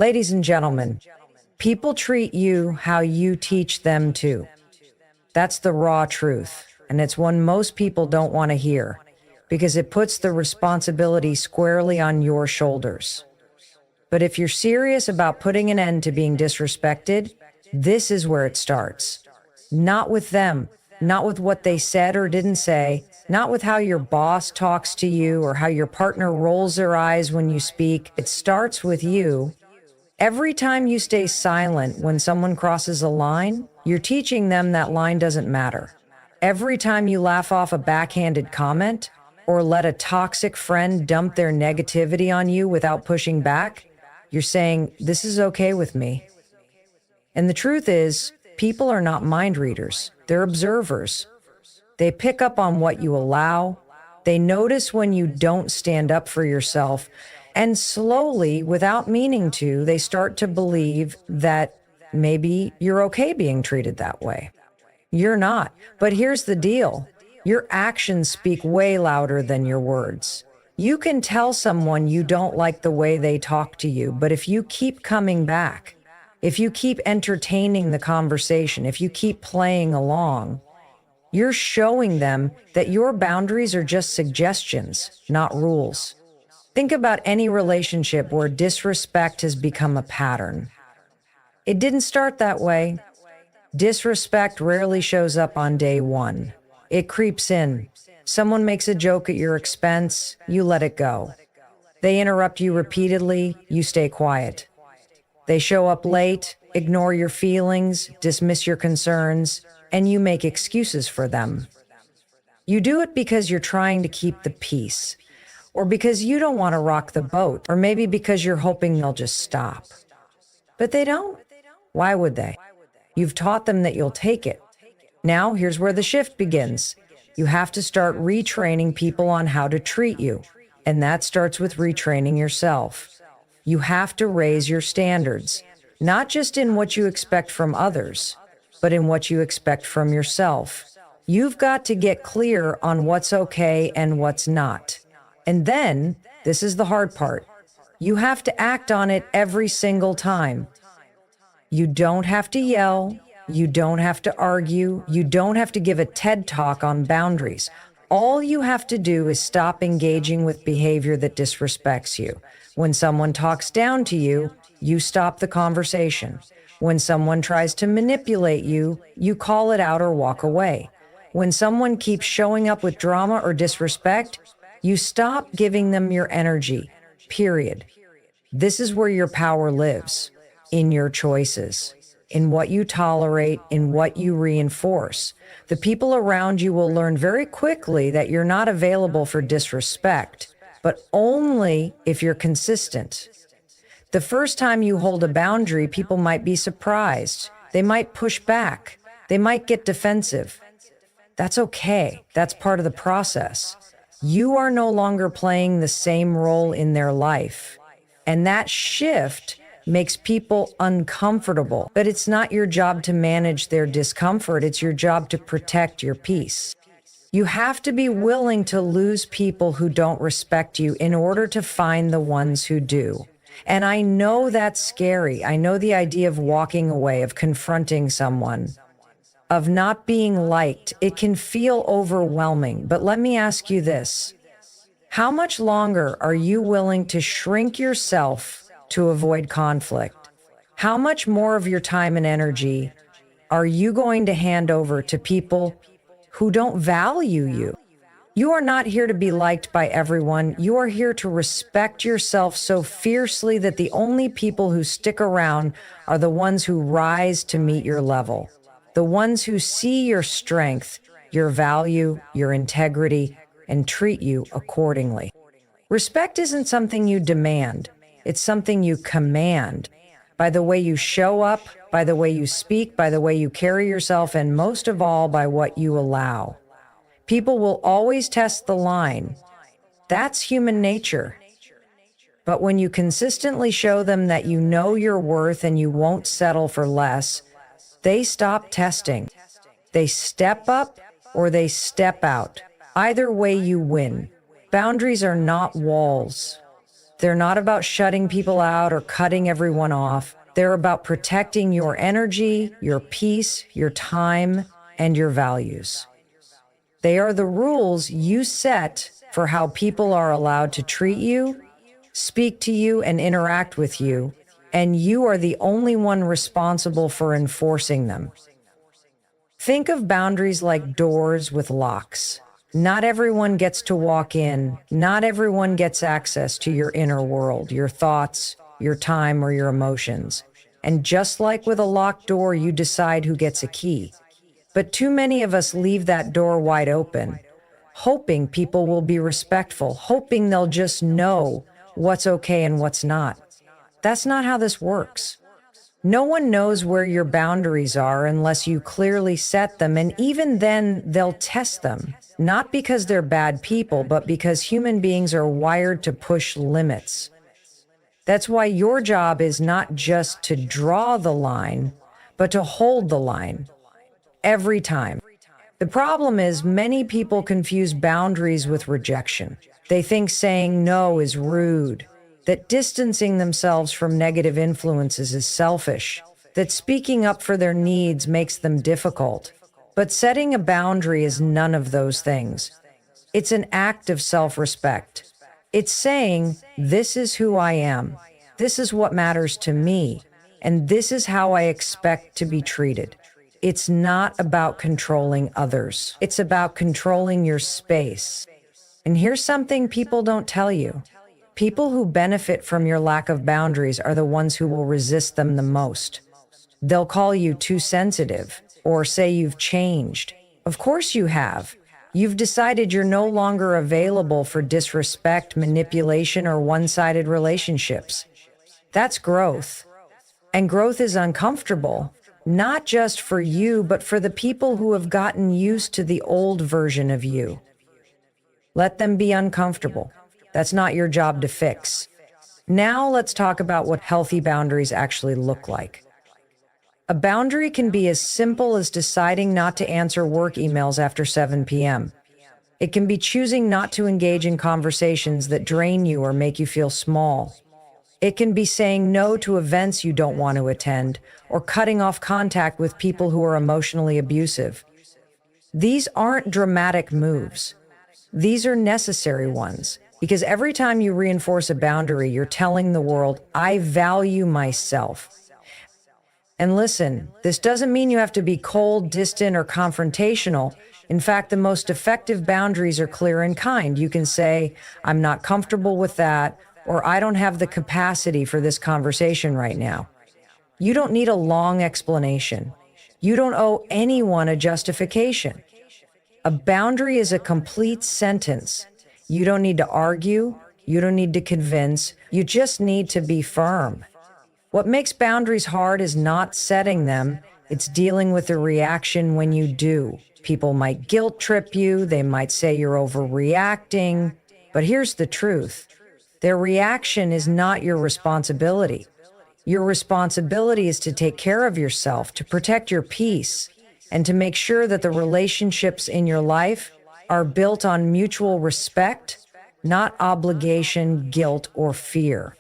Ladies and gentlemen, people treat you how you teach them to. That's the raw truth, and it's one most people don't want to hear because it puts the responsibility squarely on your shoulders. But if you're serious about putting an end to being disrespected, this is where it starts. Not with them, not with what they said or didn't say, not with how your boss talks to you or how your partner rolls their eyes when you speak. It starts with you. Every time you stay silent when someone crosses a line, you're teaching them that line doesn't matter. Every time you laugh off a backhanded comment or let a toxic friend dump their negativity on you without pushing back, you're saying, this is okay with me. And the truth is, people are not mind readers. They're observers. They pick up on what you allow. They notice when you don't stand up for yourself. And slowly, without meaning to, they start to believe that maybe you're okay being treated that way. You're not. But here's the deal. Your actions speak way louder than your words. You can tell someone you don't like the way they talk to you, but if you keep coming back, if you keep entertaining the conversation, if you keep playing along, you're showing them that your boundaries are just suggestions, not rules. Think about any relationship where disrespect has become a pattern. It didn't start that way. Disrespect rarely shows up on day one. It creeps in. Someone makes a joke at your expense, you let it go. They interrupt you repeatedly, you stay quiet. They show up late, ignore your feelings, dismiss your concerns, and you make excuses for them. You do it because you're trying to keep the peace, or because you don't want to rock the boat, or maybe because you're hoping they'll just stop. But they don't. Why would they? You've taught them that you'll take it. Now, here's where the shift begins. You have to start retraining people on how to treat you, and that starts with retraining yourself. You have to raise your standards, not just in what you expect from others, but in what you expect from yourself. You've got to get clear on what's okay and what's not. And then, this is the hard part, you have to act on it every single time. You don't have to yell. You don't have to argue. You don't have to give a TED talk on boundaries. All you have to do is stop engaging with behavior that disrespects you. When someone talks down to you, you stop the conversation. When someone tries to manipulate you, you call it out or walk away. When someone keeps showing up with drama or disrespect, you stop giving them your energy, period. This is where your power lives, in your choices, in what you tolerate, in what you reinforce. The people around you will learn very quickly that you're not available for disrespect, but only if you're consistent. The first time you hold a boundary, people might be surprised. They might push back. They might get defensive. That's okay. That's part of the process. You are no longer playing the same role in their life. And that shift makes people uncomfortable. But it's not your job to manage their discomfort. It's your job to protect your peace. You have to be willing to lose people who don't respect you in order to find the ones who do. And I know that's scary. I know the idea of walking away, of confronting someone, of not being liked. It can feel overwhelming. But let me ask you this. How much longer are you willing to shrink yourself to avoid conflict? How much more of your time and energy are you going to hand over to people who don't value you? You are not here to be liked by everyone. You are here to respect yourself so fiercely that the only people who stick around are the ones who rise to meet your level, the ones who see your strength, your value, your integrity, and treat you accordingly. Respect isn't something you demand. It's something you command by the way you show up, by the way you speak, by the way you carry yourself, and most of all, by what you allow. People will always test the line. That's human nature. But when you consistently show them that you know your worth and you won't settle for less, they stop testing. They step up or they step out. Either way, you win. Boundaries are not walls. They're not about shutting people out or cutting everyone off. They're about protecting your energy, your peace, your time, and your values. They are the rules you set for how people are allowed to treat you, speak to you, and interact with you, and you are the only one responsible for enforcing them. Think of boundaries like doors with locks. Not everyone gets to walk in. Not everyone gets access to your inner world, your thoughts, your time, or your emotions. And just like with a locked door, you decide who gets a key. But too many of us leave that door wide open, hoping people will be respectful, hoping they'll just know what's okay and what's not. That's not how this works. No one knows where your boundaries are unless you clearly set them, and even then, they'll test them. Not because they're bad people, but because human beings are wired to push limits. That's why your job is not just to draw the line, but to hold the line. Every time. The problem is many people confuse boundaries with rejection. They think saying no is rude, that distancing themselves from negative influences is selfish, that speaking up for their needs makes them difficult. But setting a boundary is none of those things. It's an act of self-respect. It's saying, this is who I am, this is what matters to me, and this is how I expect to be treated. It's not about controlling others. It's about controlling your space. And here's something people don't tell you. People who benefit from your lack of boundaries are the ones who will resist them the most. They'll call you too sensitive or say you've changed. Of course you have. You've decided you're no longer available for disrespect, manipulation, or one-sided relationships. That's growth. And growth is uncomfortable. Not just for you, but for the people who have gotten used to the old version of you. Let them be uncomfortable. That's not your job to fix. Now let's talk about what healthy boundaries actually look like. A boundary can be as simple as deciding not to answer work emails after 7 p.m. It can be choosing not to engage in conversations that drain you or make you feel small. It can be saying no to events you don't want to attend, or cutting off contact with people who are emotionally abusive. These aren't dramatic moves. These are necessary ones, because every time you reinforce a boundary, you're telling the world, I value myself. And listen, this doesn't mean you have to be cold, distant, or confrontational. In fact, the most effective boundaries are clear and kind. You can say, I'm not comfortable with that, or I don't have the capacity for this conversation right now. You don't need a long explanation. You don't owe anyone a justification. A boundary is a complete sentence. You don't need to argue. You don't need to convince. You just need to be firm. What makes boundaries hard is not setting them. It's dealing with the reaction when you do. People might guilt trip you. They might say you're overreacting. But here's the truth. Their reaction is not your responsibility. Your responsibility is to take care of yourself, to protect your peace, and to make sure that the relationships in your life are built on mutual respect, not obligation, guilt, or fear.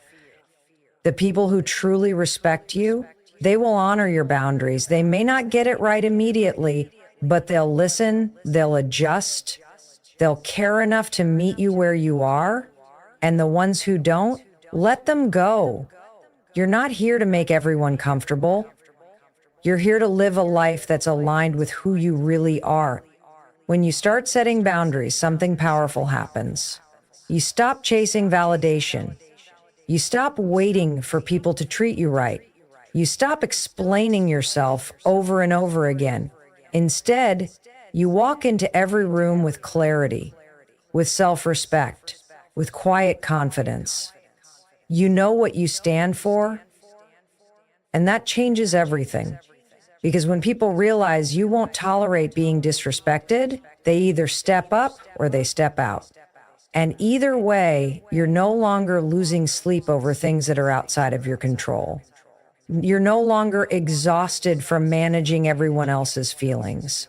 The people who truly respect you, they will honor your boundaries. They may not get it right immediately, but they'll listen, they'll adjust, they'll care enough to meet you where you are. And the ones who don't, let them go. You're not here to make everyone comfortable. You're here to live a life that's aligned with who you really are. When you start setting boundaries, something powerful happens. You stop chasing validation. You stop waiting for people to treat you right. You stop explaining yourself over and over again. Instead, you walk into every room with clarity, with self-respect, with quiet confidence. You know what you stand for, and that changes everything. Because when people realize you won't tolerate being disrespected, they either step up or they step out. And either way, you're no longer losing sleep over things that are outside of your control. You're no longer exhausted from managing everyone else's feelings.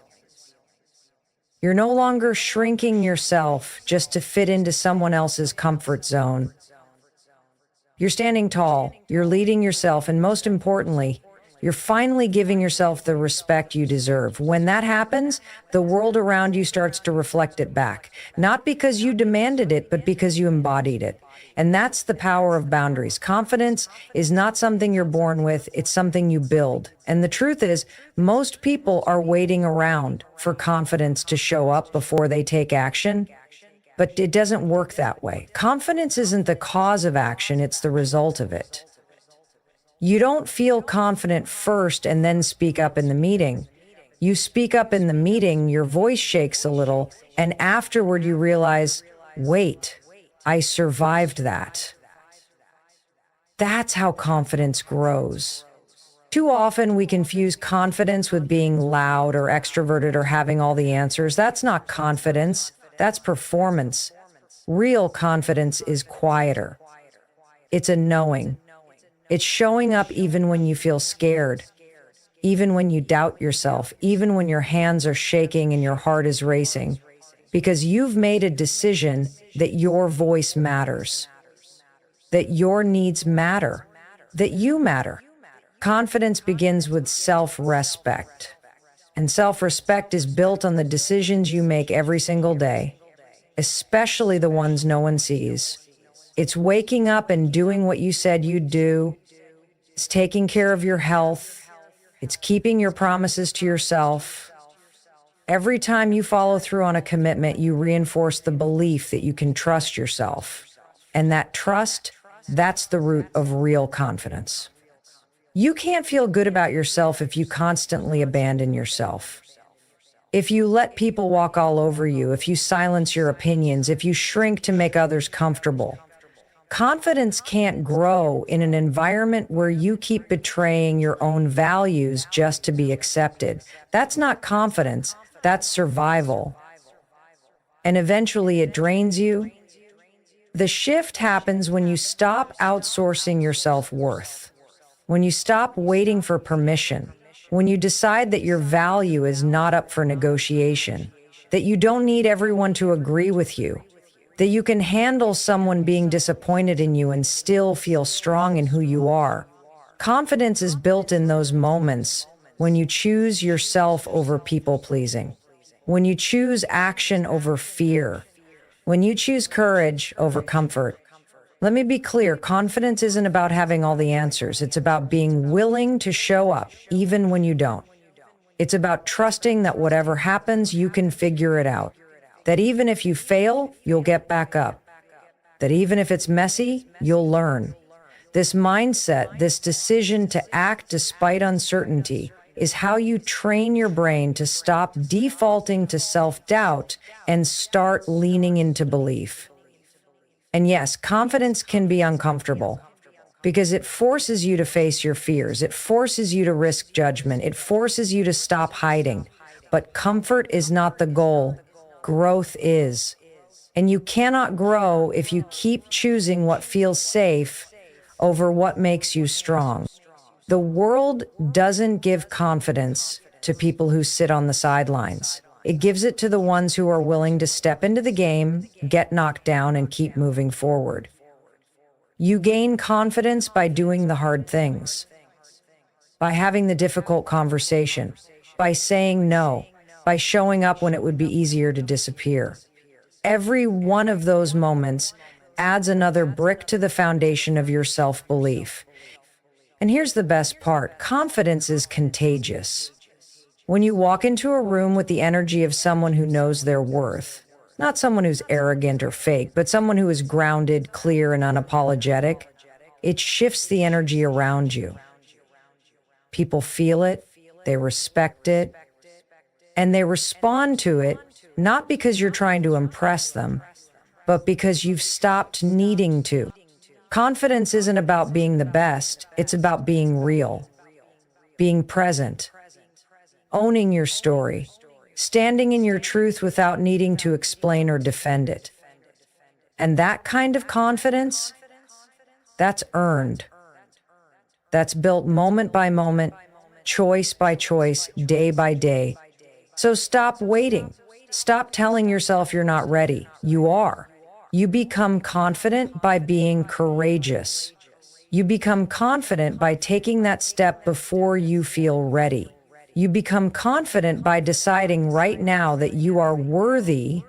You're no longer shrinking yourself just to fit into someone else's comfort zone. You're standing tall, you're leading yourself, and most importantly, you're finally giving yourself the respect you deserve. When that happens, the world around you starts to reflect it back. Not because you demanded it, but because you embodied it. And that's the power of boundaries. Confidence is not something you're born with, it's something you build. And the truth is, most people are waiting around for confidence to show up before they take action. But it doesn't work that way. Confidence isn't the cause of action, it's the result of it. You don't feel confident first and then speak up in the meeting. You speak up in the meeting, your voice shakes a little, and afterward you realize, wait, I survived that. That's how confidence grows. Too often we confuse confidence with being loud or extroverted or having all the answers. That's not confidence, that's performance. Real confidence is quieter. It's a knowing. It's showing up even when you feel scared, even when you doubt yourself, even when your hands are shaking and your heart is racing, because you've made a decision that your voice matters, that your needs matter, that you matter. Confidence begins with self-respect, and self-respect is built on the decisions you make every single day, especially the ones no one sees. It's waking up and doing what you said you'd do. It's taking care of your health. It's keeping your promises to yourself. Every time you follow through on a commitment, you reinforce the belief that you can trust yourself. And that trust, that's the root of real confidence. You can't feel good about yourself if you constantly abandon yourself. If you let people walk all over you, if you silence your opinions, if you shrink to make others comfortable. Confidence can't grow in an environment where you keep betraying your own values just to be accepted. That's not confidence, that's survival. And eventually it drains you. The shift happens when you stop outsourcing your self-worth, when you stop waiting for permission, when you decide that your value is not up for negotiation, that you don't need everyone to agree with you, that you can handle someone being disappointed in you and still feel strong in who you are. Confidence is built in those moments when you choose yourself over people-pleasing, when you choose action over fear, when you choose courage over comfort. Let me be clear, confidence isn't about having all the answers. It's about being willing to show up, even when you don't. It's about trusting that whatever happens, you can figure it out. That even if you fail, you'll get back up. That even if it's messy, you'll learn. This mindset, this decision to act despite uncertainty, is how you train your brain to stop defaulting to self-doubt and start leaning into belief. And yes, confidence can be uncomfortable because it forces you to face your fears. It forces you to risk judgment. It forces you to stop hiding. But comfort is not the goal. Growth is. And you cannot grow if you keep choosing what feels safe over what makes you strong. The world doesn't give confidence to people who sit on the sidelines. It gives it to the ones who are willing to step into the game, get knocked down, and keep moving forward. You gain confidence by doing the hard things, by having the difficult conversation, by saying no, by showing up when it would be easier to disappear. Every one of those moments adds another brick to the foundation of your self-belief. And here's the best part, confidence is contagious. When you walk into a room with the energy of someone who knows their worth, not someone who's arrogant or fake, but someone who is grounded, clear, and unapologetic, it shifts the energy around you. People feel it, they respect it, and they respond to it, not because you're trying to impress them, but because you've stopped needing to. Confidence isn't about being the best, it's about being real, being present, owning your story, standing in your truth without needing to explain or defend it. And that kind of confidence, that's earned. That's built moment by moment, choice by choice, day by day. So stop waiting. Stop telling yourself you're not ready. You are. You become confident by being courageous. You become confident by taking that step before you feel ready. You become confident by deciding right now that you are worthy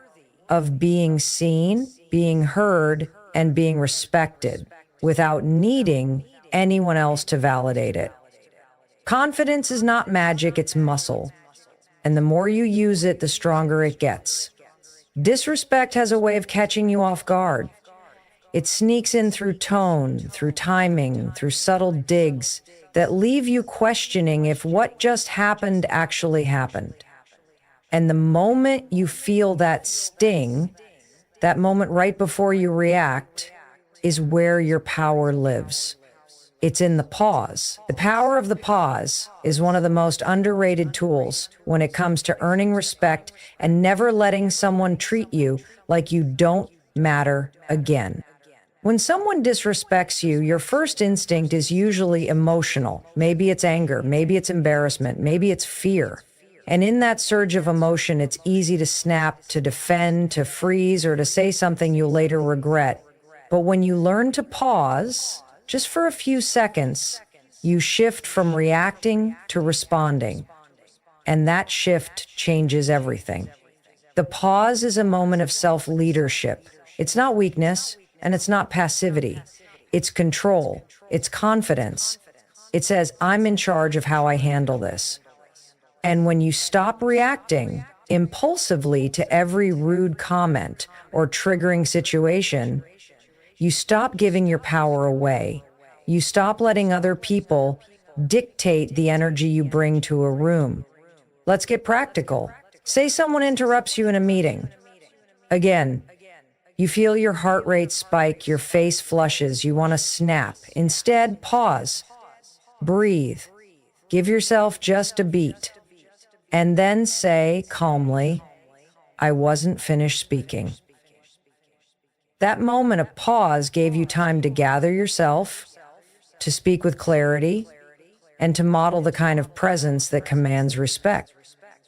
of being seen, being heard, and being respected without needing anyone else to validate it. Confidence is not magic, it's muscle. And the more you use it, the stronger it gets. Disrespect has a way of catching you off guard. It sneaks in through tone, through timing, through subtle digs that leave you questioning if what just happened actually happened. And the moment you feel that sting, that moment right before you react, is where your power lives. It's in the pause. The power of the pause is one of the most underrated tools when it comes to earning respect and never letting someone treat you like you don't matter again. When someone disrespects you, your first instinct is usually emotional. Maybe it's anger, maybe it's embarrassment, maybe it's fear. And in that surge of emotion, it's easy to snap, to defend, to freeze, or to say something you'll later regret. But when you learn to pause, just for a few seconds, you shift from reacting to responding. And that shift changes everything. The pause is a moment of self-leadership. It's not weakness, and it's not passivity. It's control. It's confidence. It says, I'm in charge of how I handle this. And when you stop reacting impulsively to every rude comment or triggering situation, you stop giving your power away. You stop letting other people dictate the energy you bring to a room. Let's get practical. Say someone interrupts you in a meeting. Again, you feel your heart rate spike, your face flushes, you want to snap. Instead, pause, breathe, give yourself just a beat, and then say calmly, I wasn't finished speaking. That moment of pause gave you time to gather yourself, to speak with clarity, and to model the kind of presence that commands respect.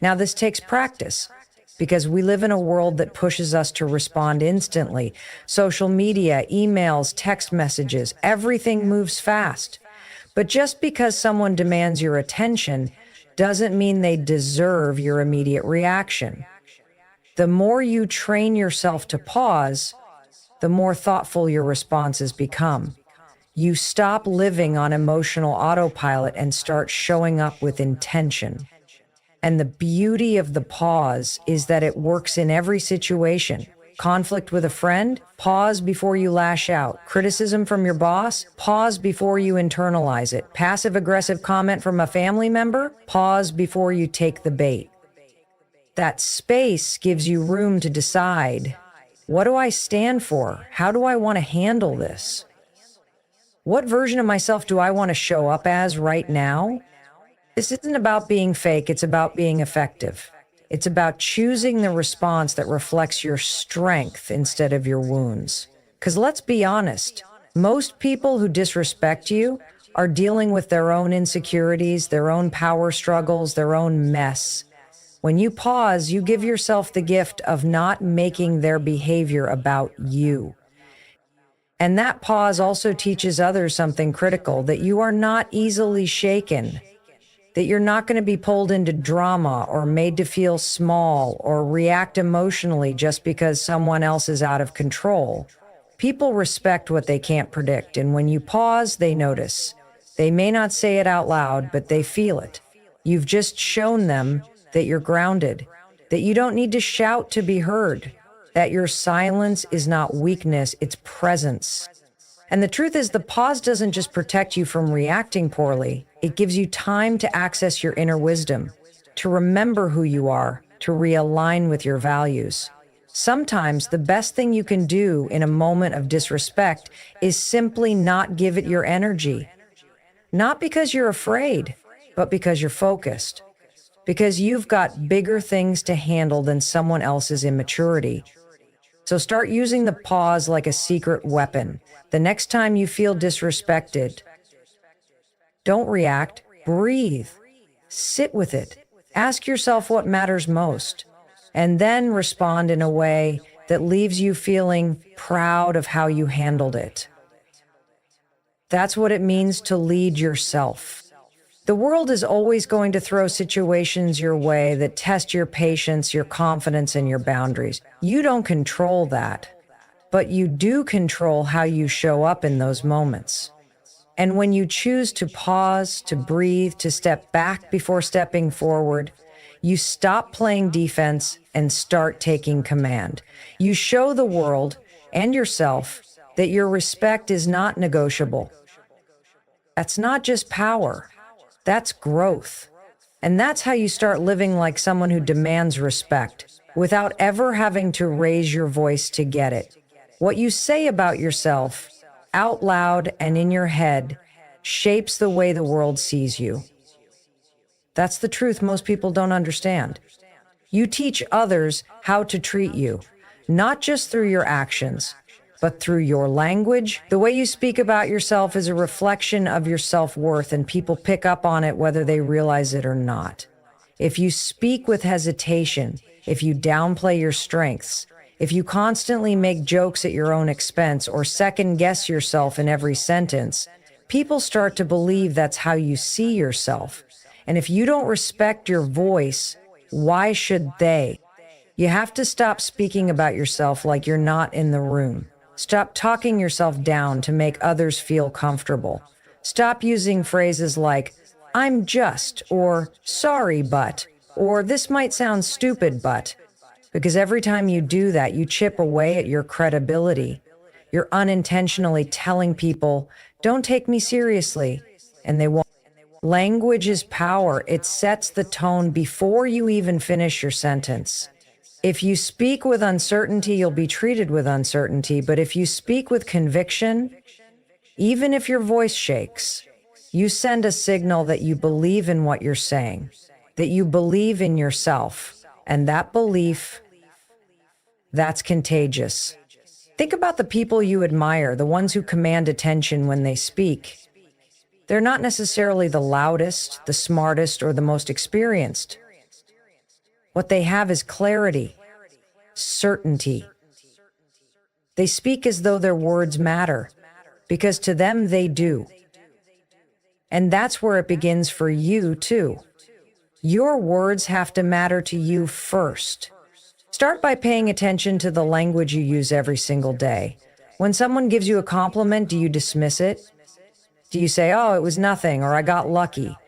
Now, this takes practice, because we live in a world that pushes us to respond instantly. Social media, emails, text messages, everything moves fast. But just because someone demands your attention doesn't mean they deserve your immediate reaction. The more you train yourself to pause, the more thoughtful your responses become. You stop living on emotional autopilot and start showing up with intention. And the beauty of the pause is that it works in every situation. Conflict with a friend? Pause before you lash out. Criticism from your boss? Pause before you internalize it. Passive-aggressive comment from a family member? Pause before you take the bait. That space gives you room to decide, what do I stand for? How do I want to handle this? What version of myself do I want to show up as right now? This isn't about being fake, it's about being effective. It's about choosing the response that reflects your strength instead of your wounds. Because let's be honest, most people who disrespect you are dealing with their own insecurities, their own power struggles, their own mess. When you pause, you give yourself the gift of not making their behavior about you. And that pause also teaches others something critical, that you are not easily shaken. That you're not going to be pulled into drama or made to feel small or react emotionally just because someone else is out of control. People respect what they can't predict, and when you pause, they notice. They may not say it out loud, but they feel it. You've just shown them that you're grounded, that you don't need to shout to be heard, that your silence is not weakness, it's presence. And the truth is, the pause doesn't just protect you from reacting poorly. It gives you time to access your inner wisdom, to remember who you are, to realign with your values. Sometimes the best thing you can do in a moment of disrespect is simply not give it your energy. Not because you're afraid, but because you're focused. Because you've got bigger things to handle than someone else's immaturity. So start using the pause like a secret weapon. The next time you feel disrespected, don't react, breathe, sit with it, ask yourself what matters most, and then respond in a way that leaves you feeling proud of how you handled it. That's what it means to lead yourself. The world is always going to throw situations your way that test your patience, your confidence, and your boundaries. You don't control that, but you do control how you show up in those moments. And when you choose to pause, to breathe, to step back before stepping forward, you stop playing defense and start taking command. You show the world and yourself that your respect is not negotiable. That's not just power. That's growth. And that's how you start living like someone who demands respect without ever having to raise your voice to get it. What you say about yourself, out loud and in your head, shapes the way the world sees you. That's the truth most people don't understand. You teach others how to treat you, not just through your actions, but through your language. The way you speak about yourself is a reflection of your self-worth, and people pick up on it whether they realize it or not. If you speak with hesitation, if you downplay your strengths, if you constantly make jokes at your own expense or second-guess yourself in every sentence, people start to believe that's how you see yourself. And if you don't respect your voice, why should they? You have to stop speaking about yourself like you're not in the room. Stop talking yourself down to make others feel comfortable. Stop using phrases like, "I'm just," or "sorry, but," or "this might sound stupid, but." Because every time you do that, you chip away at your credibility. You're unintentionally telling people, "Don't take me seriously," and they won't. Language is power. It sets the tone before you even finish your sentence. If you speak with uncertainty, you'll be treated with uncertainty. But if you speak with conviction, even if your voice shakes, you send a signal that you believe in what you're saying, that you believe in yourself. And that belief, that's contagious. Think about the people you admire, the ones who command attention when they speak. They're not necessarily the loudest, the smartest, or the most experienced. What they have is clarity, certainty. They speak as though their words matter, because to them they do. And that's where it begins for you, too. Your words have to matter to you first. Start by paying attention to the language you use every single day. When someone gives you a compliment, do you dismiss it? Do you say, "Oh, it was nothing," or "I got lucky"?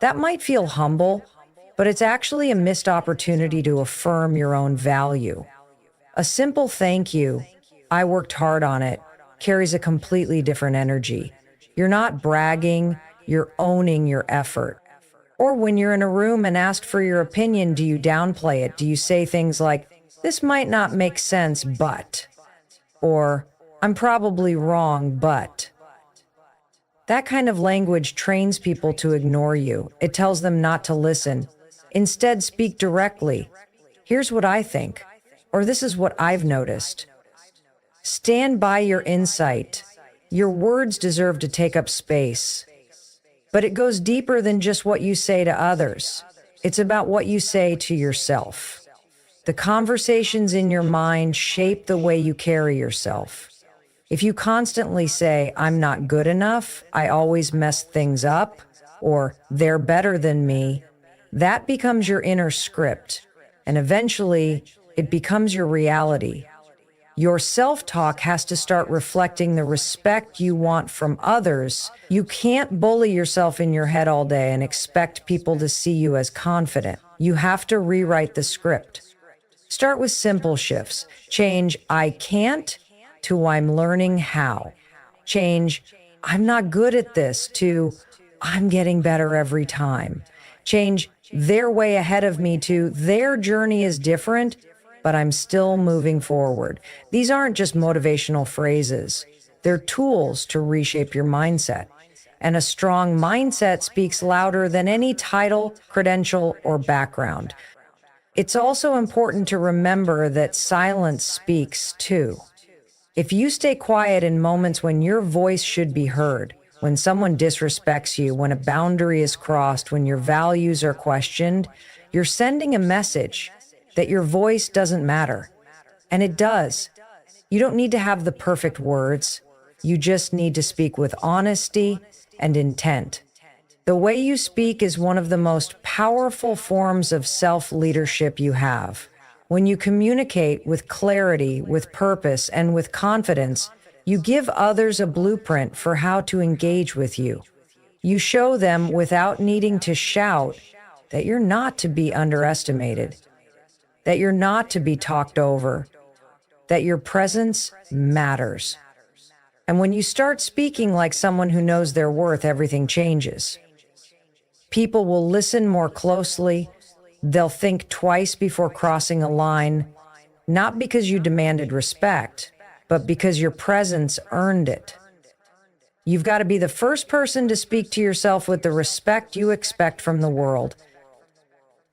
That might feel humble, but it's actually a missed opportunity to affirm your own value. A simple "thank you, I worked hard on it," carries a completely different energy. You're not bragging, you're owning your effort. Or when you're in a room and asked for your opinion, do you downplay it? Do you say things like, "This might not make sense, but," or "I'm probably wrong, but"? That kind of language trains people to ignore you. It tells them not to listen. Instead, speak directly. "Here's what I think," or "this is what I've noticed." Stand by your insight. Your words deserve to take up space. But it goes deeper than just what you say to others. It's about what you say to yourself. The conversations in your mind shape the way you carry yourself. If you constantly say, "I'm not good enough," "I always mess things up," or "they're better than me," that becomes your inner script, and eventually it becomes your reality. Your self-talk has to start reflecting the respect you want from others. You can't bully yourself in your head all day and expect people to see you as confident. You have to rewrite the script. Start with simple shifts. Change "I can't" to "I'm learning how." Change "I'm not good at this" to "I'm getting better every time." Change "they're way ahead of me" to "their journey is different, but I'm still moving forward." These aren't just motivational phrases. They're tools to reshape your mindset. And a strong mindset speaks louder than any title, credential, or background. It's also important to remember that silence speaks too. If you stay quiet in moments when your voice should be heard, when someone disrespects you, when a boundary is crossed, when your values are questioned, you're sending a message that your voice doesn't matter. And it does. You don't need to have the perfect words. You just need to speak with honesty and intent. The way you speak is one of the most powerful forms of self-leadership you have. When you communicate with clarity, with purpose, and with confidence, you give others a blueprint for how to engage with you. You show them without needing to shout that you're not to be underestimated, that you're not to be talked over, that your presence matters. And when you start speaking like someone who knows their worth, everything changes. People will listen more closely. They'll think twice before crossing a line, not because you demanded respect, but because your presence earned it. You've got to be the first person to speak to yourself with the respect you expect from the world.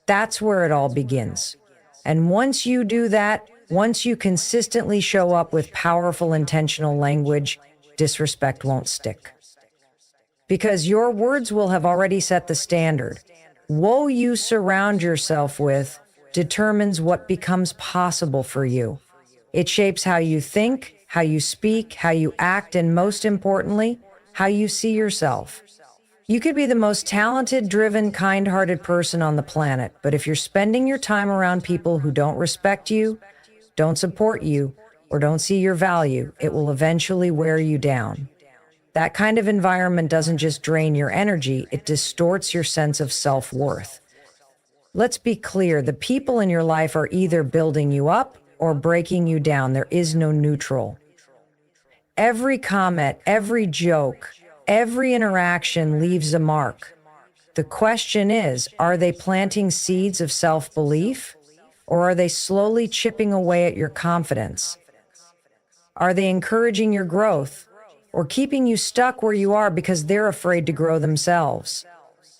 That's where it all begins. And once you do that, once you consistently show up with powerful, intentional language, disrespect won't stick. Because your words will have already set the standard. What you surround yourself with determines what becomes possible for you. It shapes how you think, how you speak, how you act, and most importantly, how you see yourself. You could be the most talented, driven, kind-hearted person on the planet, but if you're spending your time around people who don't respect you, don't support you, or don't see your value, it will eventually wear you down. That kind of environment doesn't just drain your energy, it distorts your sense of self-worth. Let's be clear, the people in your life are either building you up or breaking you down. There is no neutral. Every comment, every joke, every interaction leaves a mark. The question is, are they planting seeds of self-belief, or are they slowly chipping away at your confidence? Are they encouraging your growth, or keeping you stuck where you are because they're afraid to grow themselves?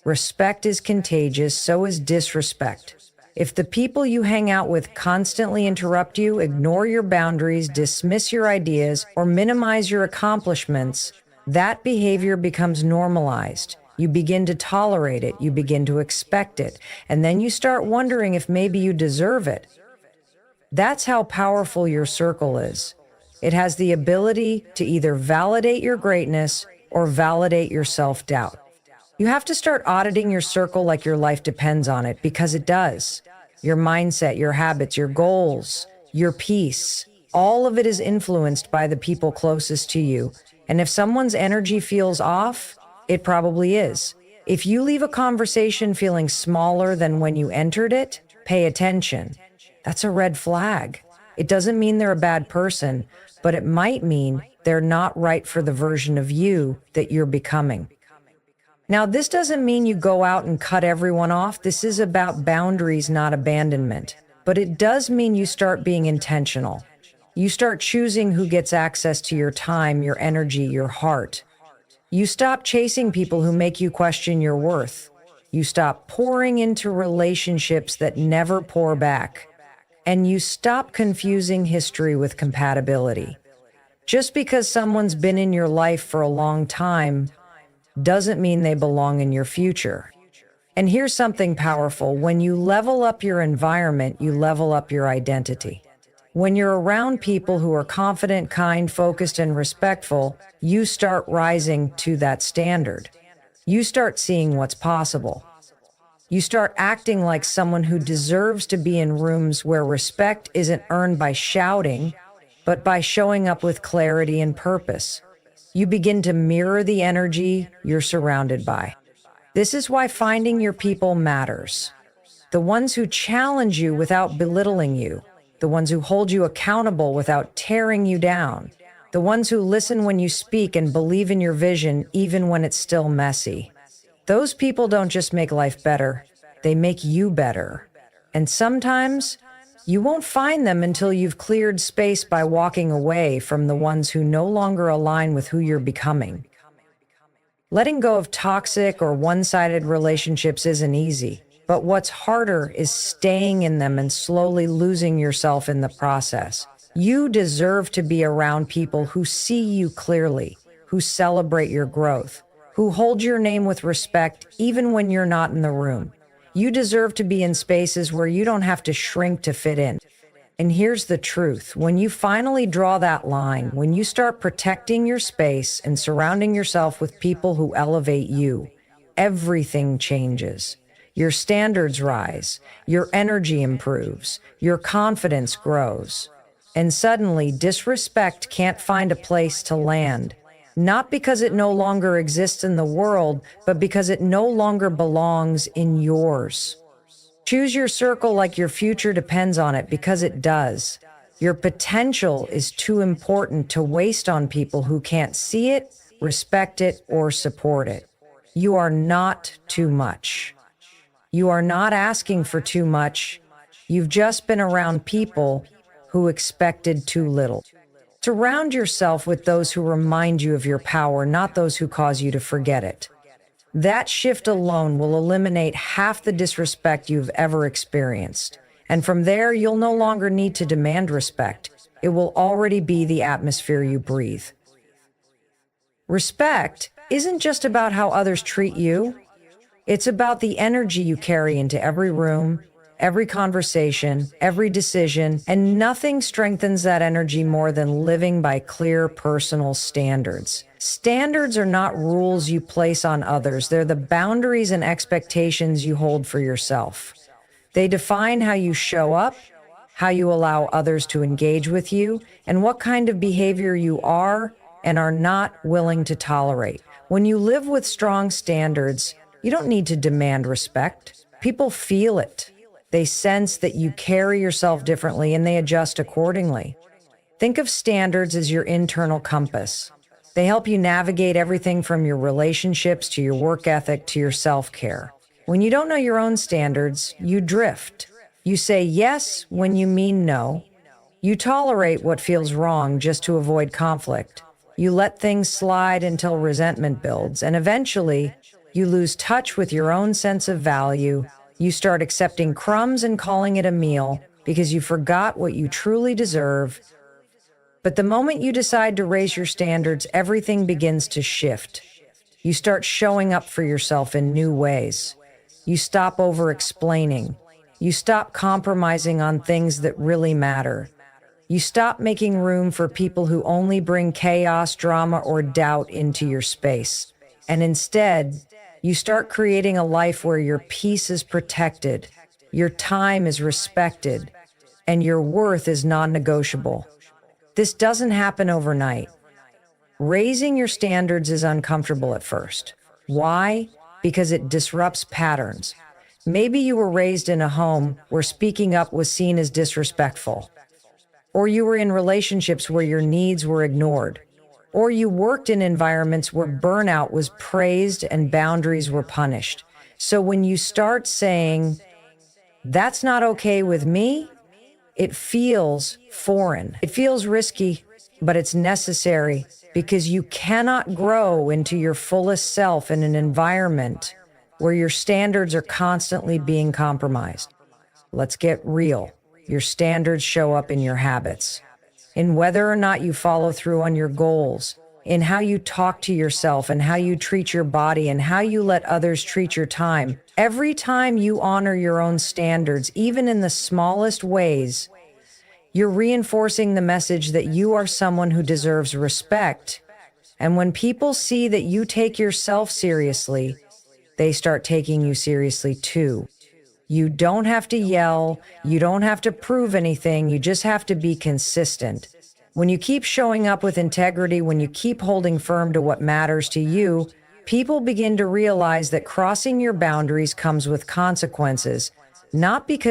Respect is contagious, so is disrespect. If the people you hang out with constantly interrupt you, ignore your boundaries, dismiss your ideas, or minimize your accomplishments, that behavior becomes normalized. You begin to tolerate it, you begin to expect it, and then you start wondering if maybe you deserve it. That's how powerful your circle is. It has the ability to either validate your greatness or validate your self-doubt. You have to start auditing your circle like your life depends on it, because it does. Your mindset, your habits, your goals, your peace, all of it is influenced by the people closest to you. And if someone's energy feels off, it probably is. If you leave a conversation feeling smaller than when you entered it, pay attention. That's a red flag. It doesn't mean they're a bad person, but it might mean they're not right for the version of you that you're becoming. Now, this doesn't mean you go out and cut everyone off. This is about boundaries, not abandonment. But it does mean you start being intentional. You start choosing who gets access to your time, your energy, your heart. You stop chasing people who make you question your worth. You stop pouring into relationships that never pour back. And you stop confusing history with compatibility. Just because someone's been in your life for a long time doesn't mean they belong in your future. And here's something powerful. When you level up your environment, you level up your identity. When you're around people who are confident, kind, focused, and respectful, you start rising to that standard. You start seeing what's possible. You start acting like someone who deserves to be in rooms where respect isn't earned by shouting, but by showing up with clarity and purpose. You begin to mirror the energy you're surrounded by. This is why finding your people matters. The ones who challenge you without belittling you. The ones who hold you accountable without tearing you down. The ones who listen when you speak and believe in your vision even when it's still messy. Those people don't just make life better, they make you better. And sometimes, you won't find them until you've cleared space by walking away from the ones who no longer align with who you're becoming. Letting go of toxic or one-sided relationships isn't easy, but what's harder is staying in them and slowly losing yourself in the process. You deserve to be around people who see you clearly, who celebrate your growth, who hold your name with respect even when you're not in the room. You deserve to be in spaces where you don't have to shrink to fit in And here's the truth. When you finally draw that line, when you start protecting your space and surrounding yourself with people who elevate you, everything changes. Your standards rise, your energy improves, your confidence grows. And suddenly, disrespect can't find a place to land. Not because it no longer exists in the world, but because it no longer belongs in yours. Choose your circle like your future depends on it, because it does. Your potential is too important to waste on people who can't see it, respect it, or support it. You are not too much. You are not asking for too much. You've just been around people who expected too little. Surround yourself with those who remind you of your power, not those who cause you to forget it. That shift alone will eliminate half the disrespect you've ever experienced. And from there, you'll no longer need to demand respect. It will already be the atmosphere you breathe. Respect isn't just about how others treat you. It's about the energy you carry into every room, every conversation, every decision, and nothing strengthens that energy more than living by clear personal standards. Standards are not rules you place on others. They're the boundaries and expectations you hold for yourself. They define how you show up, how you allow others to engage with you, and what kind of behavior you are and are not willing to tolerate. When you live with strong standards, you don't need to demand respect. People feel it. They sense that you carry yourself differently and they adjust accordingly. Think of standards as your internal compass. They help you navigate everything from your relationships to your work ethic to your self-care. When you don't know your own standards, you drift. You say yes when you mean no. You tolerate what feels wrong just to avoid conflict. You let things slide until resentment builds, and eventually, you lose touch with your own sense of value. You start accepting crumbs and calling it a meal because you forgot what you truly deserve. But the moment you decide to raise your standards, everything begins to shift. You start showing up for yourself in new ways. You stop over-explaining. You stop compromising on things that really matter. You stop making room for people who only bring chaos, drama, or doubt into your space. And instead, you start creating a life where your peace is protected, your time is respected, and your worth is non-negotiable. This doesn't happen overnight. Raising your standards is uncomfortable at first. Why? Because it disrupts patterns. Maybe you were raised in a home where speaking up was seen as disrespectful. Or you were in relationships where your needs were ignored. Or you worked in environments where burnout was praised and boundaries were punished. So when you start saying, "That's not okay with me," it feels foreign. It feels risky, but it's necessary because you cannot grow into your fullest self in an environment where your standards are constantly being compromised. Let's get real. Your standards show up in your habits, in whether or not you follow through on your goals, in how you talk to yourself and how you treat your body and how you let others treat your time. Every time you honor your own standards, even in the smallest ways, you're reinforcing the message that you are someone who deserves respect. And when people see that you take yourself seriously, they start taking you seriously too. You don't have to yell. You don't have to prove anything. You just have to be consistent. When you keep showing up with integrity, when you keep holding firm to what matters to you, people begin to realize that crossing your boundaries comes with consequences, not because